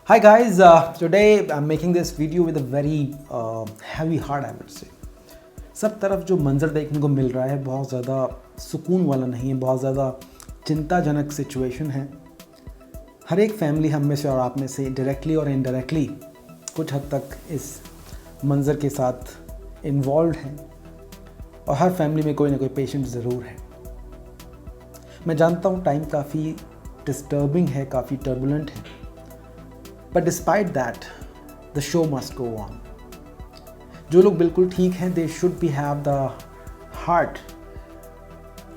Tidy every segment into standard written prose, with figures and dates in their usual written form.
Hi guys, today I'm making this video with a very heavy heart I would say. सब तरफ जो मंज़र देखने को मिल रहा है बहुत ज़्यादा सुकून वाला नहीं है, बहुत ज़्यादा चिंताजनक सिचुएशन है। हर एक फैमिली हम में से और आप में से डायरेक्टली और इनडायरेक्टली कुछ हद तक इस मंज़र के साथ इन्वॉल्व है और हर फैमिली में कोई ना कोई पेशेंट ज़रूर है। मैं जानता हूँ टाइम काफ़ी डिस्टर्बिंग है, काफ़ी टर्बुलेंट है, but despite that the show must go on. जो लोग बिल्कुल ठीक हैं they should be have the heart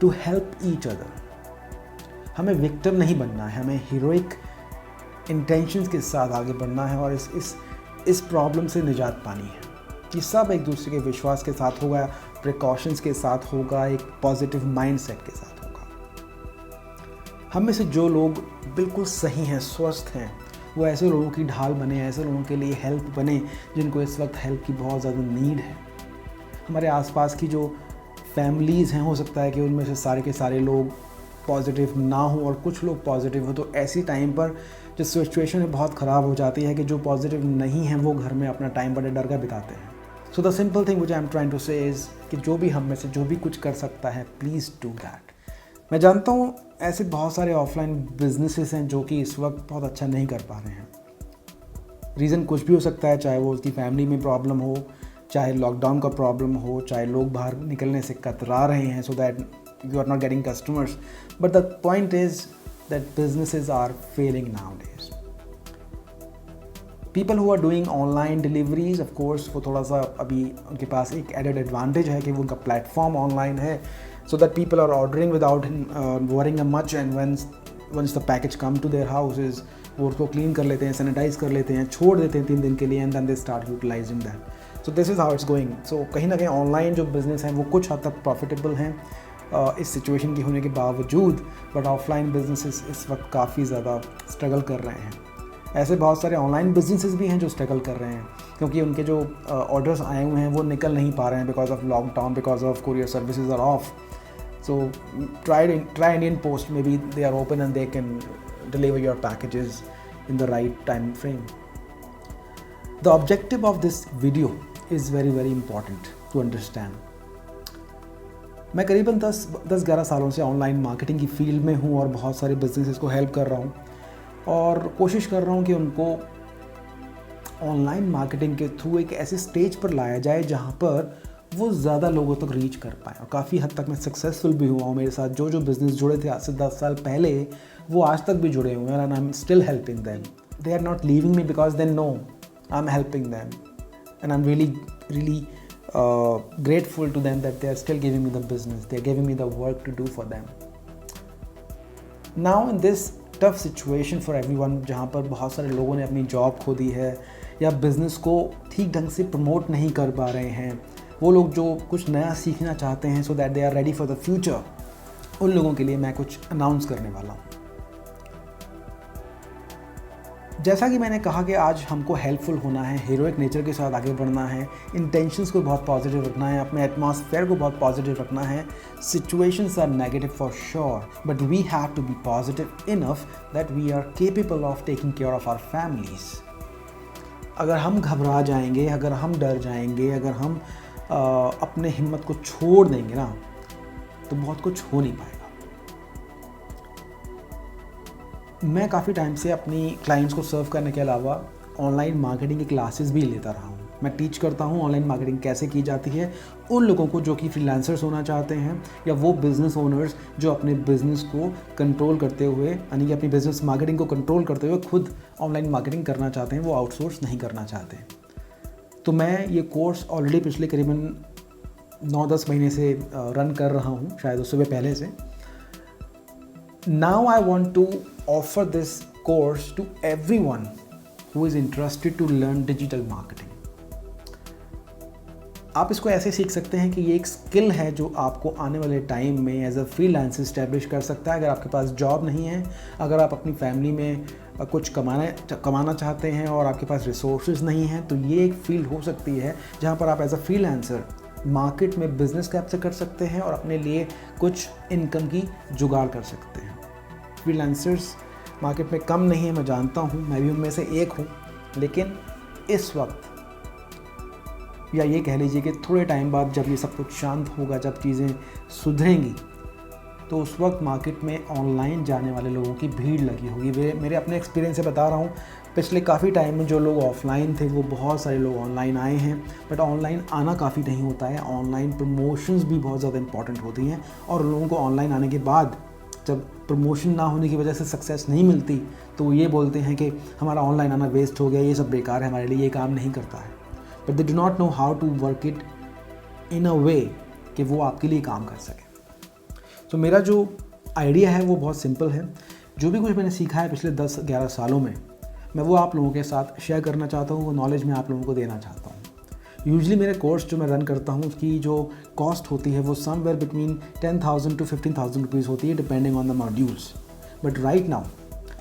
to help each other. हमें विक्टिम नहीं बनना है, हमें हीरोइक इंटेंशंस के साथ आगे बढ़ना है और इस प्रॉब्लम से निजात पानी है। ये सब एक दूसरे के विश्वास के साथ होगा, प्रिकॉशंस के साथ होगा, एक पॉजिटिव माइंडसेट के साथ होगा। हम में से जो लोग बिल्कुल सही हैं, स्वस्थ हैं, वो ऐसे लोगों की ढाल बने, ऐसे लोगों के लिए हेल्प बने जिनको इस वक्त हेल्प की बहुत ज़्यादा नीड है। हमारे आसपास की जो फैमिलीज़ हैं, हो सकता है कि उनमें से सारे के सारे लोग पॉजिटिव ना हो और कुछ लोग पॉजिटिव हो, तो ऐसी टाइम पर जो सिचुएशन है बहुत ख़राब हो जाती है कि जो पॉजिटिव नहीं हैं वो घर में अपना टाइम बड़े डर का बिताते हैं। So the simple thing which I am trying to say is कि जो भी हम में से जो भी कुछ कर सकता है प्लीज़ डू दैट। मैं जानता हूँ ऐसे बहुत सारे ऑफलाइन बिजनेसेस हैं जो कि इस वक्त बहुत अच्छा नहीं कर पा रहे हैं। रीज़न कुछ भी हो सकता है, चाहे वो उसकी फैमिली में प्रॉब्लम हो, चाहे लॉकडाउन का प्रॉब्लम हो, चाहे लोग बाहर निकलने से कतरा रहे हैं so that you are not getting customers, but the point is that businesses are failing nowadays. People who are doing online deliveries, of course वो थोड़ा सा अभी उनके पास एक एडेड एडवांटेज है कि वो उनका प्लेटफॉर्म ऑनलाइन है, so that people are ordering without worrying much, and once the package come to their houses वो उसको क्लीन कर लेते हैं, सैनिटाइज कर लेते हैं, छोड़ देते हैं 3 दिन के लिए, and then they start utilising that. So this is how it's going. So कहीं ना कहीं ऑनलाइन जो बिज़नेस हैं वो कुछ हद तक प्रॉफिटेबल हैं इस सिचुएशन की होने के बावजूद, बट ऑफलाइन बिजनेसेस इस वक्त काफ़ी ज़्यादा स्ट्रगल कर रहे हैं। ऐसे बहुत सारे ऑनलाइन बिजनेसेस भी हैं जो स्ट्रगल कर रहे हैं क्योंकि उनके जो ऑर्डर्स आए हुए हैं वो निकल नहीं पा रहे हैं because of lockdown, because of courier services are off. So try Indian Post, maybe they are open and they can deliver your packages in the right time frame. The objective of this video is very very important to understand. मैं करीबन 10-11 सालों से online marketing की field में हूँ और बहुत सारे बिजनेसेस को हेल्प कर रहा हूँ और कोशिश कर रहा हूँ कि उनको ऑनलाइन मार्केटिंग के थ्रू एक ऐसे स्टेज पर लाया जाए जहाँ पर वो ज़्यादा लोगों तक रीच कर पाए। और काफ़ी हद तक मैं सक्सेसफुल भी हुआ हूँ। मेरे साथ जो बिज़नेस जुड़े थे आज से 10 साल पहले वो आज तक भी जुड़े हुए हैं and I am still helping them. They are not leaving me because they know I am helping them and I am really grateful to them that they are still giving me the business, they are giving me the work to do for them. Now in this tough situation for everyone, जहाँ पर बहुत सारे लोगों ने अपनी job खो दी है या बिज़नेस को ठीक ढंग से प्रमोट नहीं कर पा रहे हैं, वो लोग जो कुछ नया सीखना चाहते हैं so that they are ready for the future, उन लोगों के लिए मैं कुछ अनाउंस करने वाला हूँ। जैसा कि मैंने कहा कि आज हमको हेल्पफुल होना है, हीरोइक नेचर के साथ आगे बढ़ना है, इंटेंशंस को बहुत पॉजिटिव रखना है, अपने एटमॉस्फेयर को बहुत पॉजिटिव रखना है। Situations are negative for sure, but we have to be positive enough that we are capable of taking care of our families. अगर हम घबरा जाएंगे, अगर हम डर जाएंगे, अगर हम अपने हिम्मत को छोड़ देंगे ना, तो बहुत कुछ हो नहीं पाएगा। मैं काफ़ी टाइम से अपनी क्लाइंट्स को सर्व करने के अलावा ऑनलाइन मार्केटिंग की क्लासेस भी लेता रहा हूँ। मैं टीच करता हूँ ऑनलाइन मार्केटिंग कैसे की जाती है उन लोगों को जो कि फ्रीलांसर्स होना चाहते हैं या वो बिज़नेस ओनर्स जो अपने बिज़नेस को कंट्रोल करते हुए, यानी कि अपनी बिज़नेस मार्केटिंग को कंट्रोल करते हुए खुद ऑनलाइन मार्केटिंग करना चाहते हैं, वो आउटसोर्स नहीं करना चाहते। तो मैं ये कोर्स ऑलरेडी पिछले करीबन 9-10 महीने से रन कर रहा हूँ, शायद उससे भी पहले से। Now I want to offer this course to everyone who is interested to learn digital marketing. आप इसको ऐसे सीख सकते हैं कि ये एक स्किल है जो आपको आने वाले टाइम में एज अ फ्रीलांसर इस्टेब्लिश कर सकता है। अगर आपके पास जॉब नहीं है, अगर आप अपनी फैमिली में कुछ कमाना चाहते हैं और आपके पास रिसोर्सेज नहीं हैं, तो ये एक फील्ड हो सकती है जहाँ पर आप एज अ फ्रीलांसर मार्केट में बिजनेस कैप्चर कर सकते हैं और अपने लिए कुछ इनकम की जुगाड़ कर सकते हैं। फ्रीलांसर्स मार्केट में कम नहीं है, मैं जानता हूँ, मैं भी उनमें से एक हूँ। लेकिन इस वक्त, या ये कह लीजिए कि थोड़े टाइम बाद जब ये सब कुछ शांत होगा, जब चीज़ें सुधरेंगी, तो उस वक्त मार्केट में ऑनलाइन जाने वाले लोगों की भीड़ लगी होगी। मेरे अपने एक्सपीरियंस से बता रहा हूँ, पिछले काफ़ी टाइम में जो लोग ऑफलाइन थे वो बहुत सारे लोग ऑनलाइन आए हैं, बट ऑनलाइन आना काफ़ी नहीं होता है। ऑनलाइन प्रमोशंस भी बहुत ज़्यादा इंपॉर्टेंट होती हैं, और लोगों को ऑनलाइन आने के बाद जब प्रमोशन ना होने की वजह से सक्सेस नहीं मिलती तो वो ये बोलते हैं कि हमारा ऑनलाइन आना वेस्ट हो गया, ये सब बेकार है, हमारे लिए ये काम नहीं करता है। But they do not know how to work it in a way कि वो आपके लिए काम कर सके। तो मेरा जो आइडिया है वो बहुत सिंपल है। जो भी कुछ मैंने सीखा है पिछले 10-11 सालों में, मैं वो आप लोगों के साथ शेयर करना चाहता हूँ, वो नॉलेज मैं आप लोगों को देना चाहता हूँ। यूजुअली मेरे कोर्स जो मैं रन करता हूँ उसकी जो कॉस्ट होती है वो समवेयर बिटवीन 10,000 to 15,000 रुपीज़ होती है, depending on the modules. But right now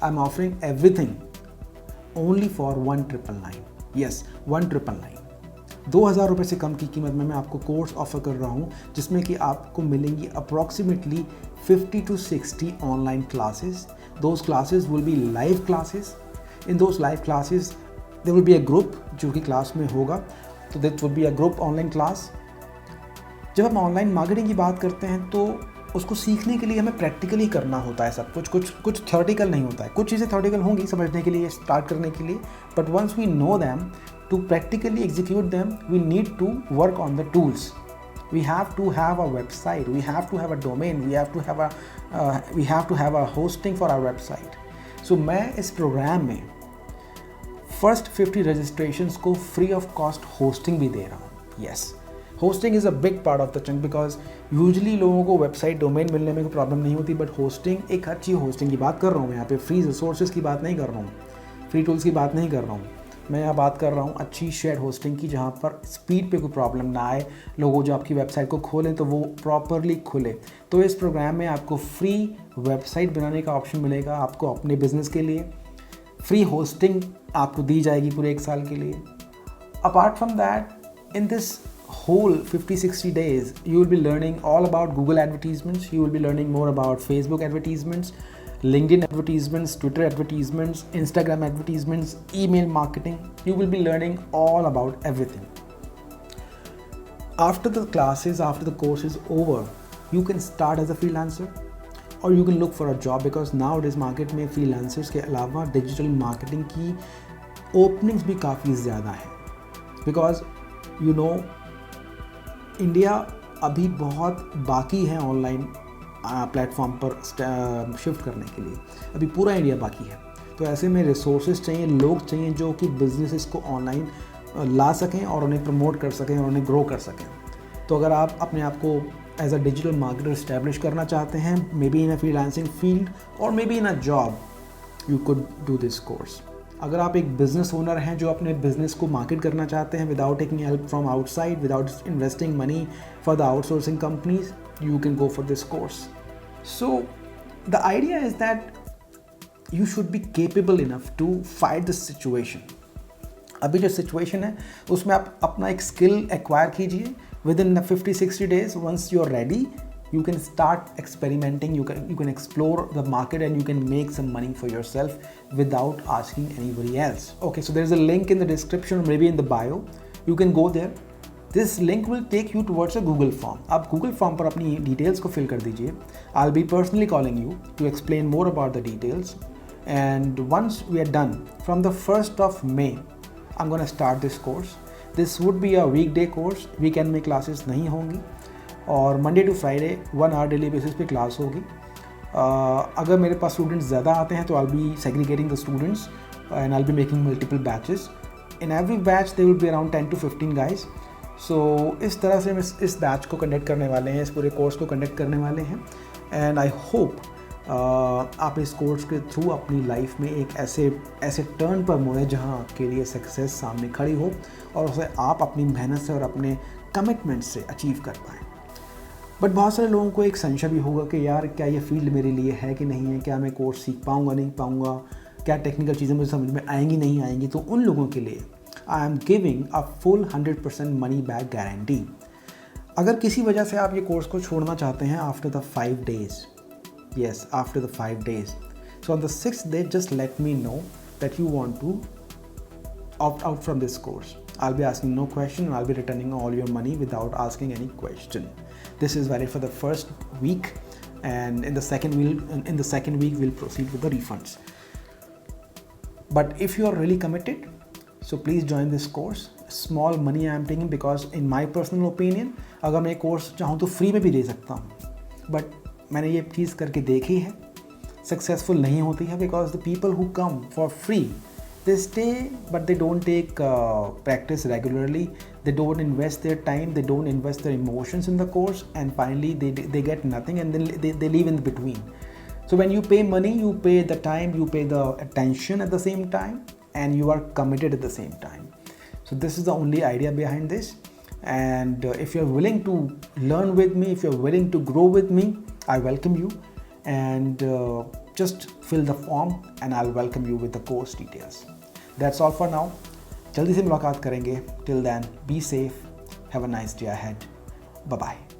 I am offering everything only for 1,999। Yes, 1,999। 2,000 रुपये से कम की कीमत में मैं आपको कोर्स ऑफर कर रहा हूँ, जिसमें कि आपको मिलेंगी approximately 50 to 60 online classes. Those classes will be live classes. In those live classes there will be a group जो कि क्लास में होगा, तो that will be a group online class. जब हम ऑनलाइन मार्केटिंग की बात करते हैं तो उसको सीखने के लिए हमें प्रैक्टिकली करना होता है सब कुछ थ्योरेटिकल नहीं होता है। कुछ चीज़ें थ्योरेटिकल होंगी समझने के लिए, स्टार्ट करने के लिए, but once we know them, to practically execute them, we need to work on the tools. We have to have a website, we have to have a domain, we have to have a hosting for our website. So मैं इस programme में first 50 registrations को free of cost hosting भी दे रहा हूँ। Yes, hosting is a big part of the chunk, because usually लोगों को website domain मिलने में कोई प्रॉब्लम नहीं होती, बट होस्टिंग, एक अच्छी होस्टिंग की बात कर रहा हूँ मैं यहाँ पे, फ्री रिसोर्सेज की बात नहीं कर रहा हूँ, फ्री टूल्स की बात नहीं कर रहा हूँ। मैं यहाँ बात कर रहा हूँ अच्छी शेयर होस्टिंग की, जहाँ पर स्पीड पे कोई प्रॉब्लम ना आए, लोगों जो आपकी वेबसाइट को खोलें तो वो प्रॉपरली खुले। तो इस प्रोग्राम में आपको फ्री वेबसाइट बनाने का ऑप्शन मिलेगा, आपको अपने बिजनेस के लिए फ्री होस्टिंग आपको दी जाएगी पूरे 1 साल के लिए। Apart from that, in this whole 50-60 days you will be learning all about Google advertisements, you will be learning more about Facebook advertisements, LinkedIn advertisements, Twitter advertisements, Instagram advertisements, email marketing. You will be learning all about everything. After the classes, after the course is over, you can start as a freelancer or you can look for a job, because nowadays market में freelancers के अलावा digital marketing की openings भी काफ़ी ज़्यादा हैं, because you know India अभी बहुत बाकी है ऑनलाइन प्लेटफॉर्म पर शिफ्ट करने के लिए, अभी पूरा इंडिया बाकी है। तो ऐसे में रिसोर्सेज चाहिए, लोग चाहिए जो कि बिजनेसेस को ऑनलाइन ला सकें और उन्हें प्रमोट कर सकें और उन्हें ग्रो कर सकें। तो अगर आप अपने आप को as a digital marketer establish करना चाहते हैं, maybe in a freelancing field और maybe in a job, you could do this course. अगर आप एक बिज़नेस ओनर हैं जो अपने बिज़नेस को मार्केट करना चाहते हैं without taking help from outside, without investing money for the outsourcing companies, you can go for this course. So the idea is that you should be capable enough to fight this situation. अभी जो situation है उसमें आप अपना एक skill acquire कीजिए within 50-60 days. Once you are ready, you can start experimenting, you can explore the market and you can make some money for yourself without asking anybody else. Okay, so there's a link in the description, maybe in the bio. You can go there. This link will take you towards a Google form. आप Google form पर अपनी details को fill कर दीजिए. I'll be personally calling you to explain more about the details. And once we are done, from the 1st of May, I'm going to start this course. This would be a weekday course. Weekend में classes नहीं होंगी और Monday to Friday 1 hour daily basis पे class होगी। अगर मेरे पास students ज़्यादा आते हैं तो I'll be segregating the students and I'll be making multiple batches. In every batch there will be around 10 to 15 guys. So इस तरह से हम इस बैच को कंडक्ट करने वाले हैं, इस पूरे कोर्स को कंडक्ट करने वाले हैं। एंड आई होप आप इस कोर्स के थ्रू अपनी लाइफ में एक ऐसे टर्न पर मुड़े जहां आपके लिए सक्सेस सामने खड़ी हो और उसे आप अपनी मेहनत से और अपने कमिटमेंट से अचीव कर पाएँ। बट बहुत सारे लोगों को एक संशय भी होगा कि यार क्या ये फील्ड मेरे लिए है कि नहीं है, क्या मैं कोर्स सीख पाऊँगा नहीं पाऊँगा, क्या टेक्निकल चीज़ें मुझे समझ में आएंगी नहीं आएंगी। तो उन लोगों के लिए I am giving a full 100% money back guarantee. अगर किसी वजह से आप ये कोर्स को छोड़ना चाहते हैं after the 5 days, yes, after the 5 days, So on the 6th day, just let me know that you want to opt out from this course. I'll be asking no question. I'll be returning all your money without asking any question. This is valid for the first week, and in the second week we'll proceed with the refunds. But if you are really committed, so please join this course. Small money I am taking because in my personal opinion, अगर मैं course चाहूँ तो free में भी दे सकता हूँ, but मैंने ये चीज़ करके देखी है, सक्सेसफुल नहीं होती है, because the people who come for free, they stay but they don't take practice regularly, they don't invest their time, they don't invest their emotions in the course, and finally they get nothing, and then they leave in between. So when you pay money, you pay the time, you pay the attention at the same time, and you are committed at the same time. So this is the only idea behind this. And if you're willing to learn with me, if you're willing to grow with me, I welcome you. And just fill the form and I'll welcome you with the course details. That's all for now. जल्दी से मुलाकात करेंगे. Till then, be safe. Have a nice day ahead. Bye bye.